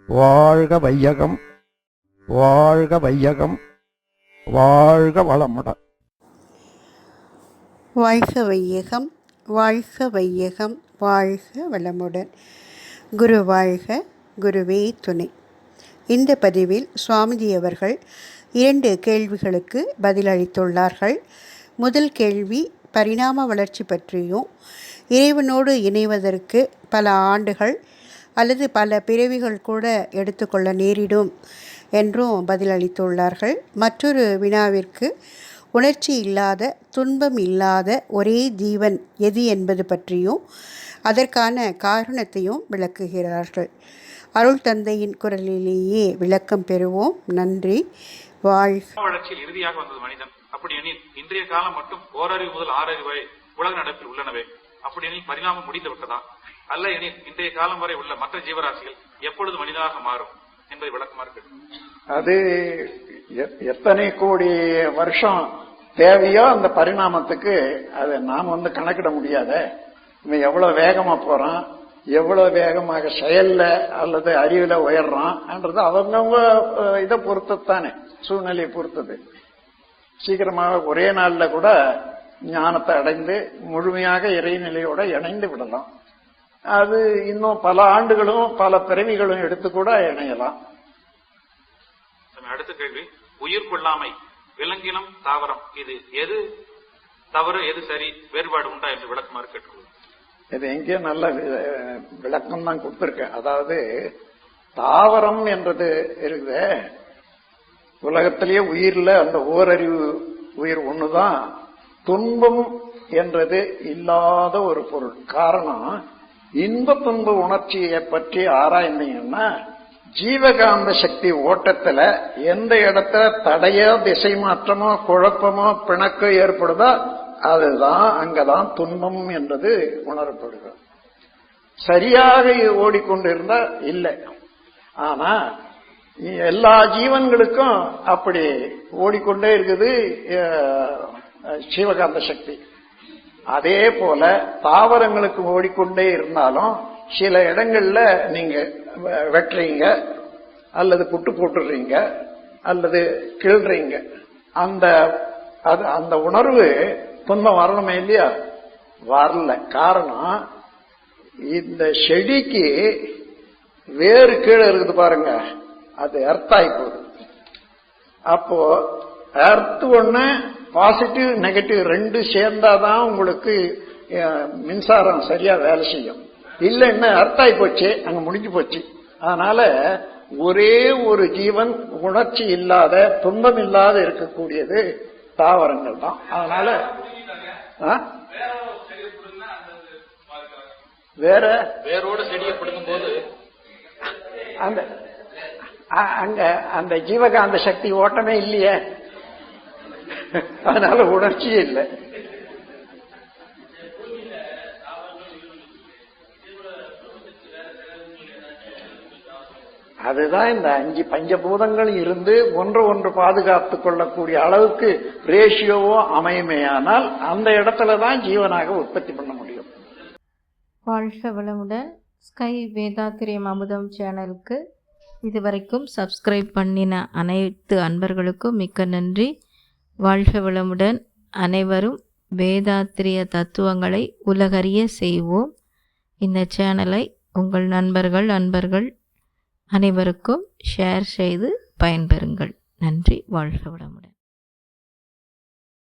வாழ்க வையகம், வாழ்க வையகம், வாழ்க வளமுடன். வாழ்க வையகம், வாழ்க வையகம், வாழ்க வளமுடன். குரு வாழ்க, குருவே துணை. இந்த பதிவில் சுவாமிஜி அவர்கள் 2 கேள்விகளுக்கு பதிலளித்துள்ளார்கள். முதல் கேள்வி பரிணாம வளர்ச்சி பற்றியும், இறைவனோடு இணைவதற்கு பல ஆண்டுகள் அல்லது பல பிறவிகள் கூட எடுத்துக்கொள்ள நேரிடும் என்றும் பதிலளித்துள்ளார்கள். மற்றொரு வினாவிற்கு உணர்ச்சி இல்லாத, துன்பம் இல்லாத ஒரே ஜீவன் எது என்பது பற்றியும் அதற்கான காரணத்தையும் விளக்குகிறார்கள். அருள் தந்தையின் குரலிலேயே விளக்கம் பெறுவோம். நன்றி. வாழ்க. வளர்ச்சியில் இறுதியாக வந்தது மனிதன். அப்படி எனில் இன்றைய காலம் மட்டும் ஓரறிவு முதல் 6 அறிவு வரை உலக நடப்பில் உள்ளனவே. அப்படி எனில் பரிணாமம் முடிந்து விட்டதா? அல்ல எனில் இன்றைய காலம் வரை உள்ள மற்ற ஜீவராசிகள் எப்பொழுது மனிதனாக மாறும் என்பதை விளக்கமா இருக்கு. அது எத்தனை கோடி வருஷம் தேவையோ அந்த பரிணாமத்துக்கு அதை நாம் கணக்கிட முடியாத. இவன் எவ்வளவு வேகமா போறான், எவ்வளவு வேகமாக செயல்ல அல்லது அறிவுல உயர்றான்ன்றது அவங்கவுங்க இதை பொறுத்தத்தானே, சூழ்நிலையை பொறுத்தது. சீக்கிரமாக ஒரே நாள்ல கூட ஞானத்தை அடைந்து முழுமையாக இறைநிலையோட இணைந்து விடலாம். அது இன்னும் பல ஆண்டுகளும் பல பிறவிகளும் எடுத்து கூட இணையலாம். அடுத்த கேள்வி, உயிர் கொள்ளாமை, விலங்கினம், தாவரம், இது எது தவறு எது சரி, வேறுபாடு உண்டா என்று விளக்கமாக கேட்டுக்கொள்ளும். இது எங்கேயும் நல்ல விளக்கம் தான் கொடுத்திருக்கேன். அதாவது தாவரம் என்றது இருக்குது, உலகத்திலேயே உயிர்ல அந்த ஓரறிவு உயிர் ஒண்ணுதான். துன்பம் என்றது இல்லாத ஒரு பொருள். காரணம், இன்ப துன்ப உணர்ச்சியை பற்றி ஆராய்ந்தீங்கன்னா ஜீவகாந்த சக்தி ஓட்டத்துல எந்த இடத்துல தடையோ, திசை மாற்றமோ, குழப்பமோ, பிணக்கோ ஏற்படுதோ அதுதான் அங்கதான் துன்பம் என்றது உணரப்படுகிறது. சரியாக ஓடிக்கொண்டிருந்தா இல்லை. ஆனா எல்லா ஜீவன்களுக்கும் அப்படி ஓடிக்கொண்டே இருக்குது ஜீவகாந்த சக்தி. அதே போல தாவரங்களுக்கு ஓடிக்கொண்டே இருந்தாலும் சில இடங்கள்ல நீங்க வெட்டுறீங்க அல்லது புட்டு போட்டுறீங்க அல்லது கிள்றீங்க. அந்த உணர்வு துன்பம் வரணுமே இல்லையா? வரல. காரணம், இந்த செடிக்கு வேறு கீழே இருக்குது பாருங்க, அது எர்த்தாய் போகுது. அப்போ எர்த் ஒண்ணு, பாசிட்டிவ் நெகட்டிவ் 2 சேர்ந்தாதான் உங்களுக்கு மின்சாரம் சரியா வேலை செய்யும். இல்லைன்னா அர்த்தாய் போச்சு, அங்க முடிஞ்சு போச்சு. அதனால ஒரே ஒரு ஜீவன் உணர்ச்சி இல்லாத, துன்பம் இல்லாத இருக்கக்கூடியது தாவரங்கள் தான். அதனால வேரோட செடியை பிடுங்கும் போது அங்க அந்த ஜீவகாந்த சக்தி ஓட்டமே இல்லையே, அதனால உணர்ச்சியே இல்லை. அதுதான் இந்த 5 பஞ்சபூதங்கள் இருந்து ஒன்று பாதுகாத்துக் கொள்ளக்கூடிய அளவுக்கு ரேஷியோவோ அமையுமேயானால் அந்த இடத்துலதான் ஜீவனாக உற்பத்தி பண்ண முடியும். வாழ்க வளமுடன். ஸ்கை வேதாத்திரியம் அமுதம் சேனலுக்கு இதுவரைக்கும் சப்ஸ்கிரைப் பண்ணின அனைத்து அன்பர்களுக்கும் மிக்க நன்றி. வாழ்க வளமுடன். அனைவரும் வேதாத்திரிய தத்துவங்களை உலகறிய செய்வோம். இந்த சேனலை உங்கள் நண்பர்கள் அனைவருக்கும் ஷேர் செய்து பயன்பெறுங்கள். நன்றி. வாழ்க வளமுடன்.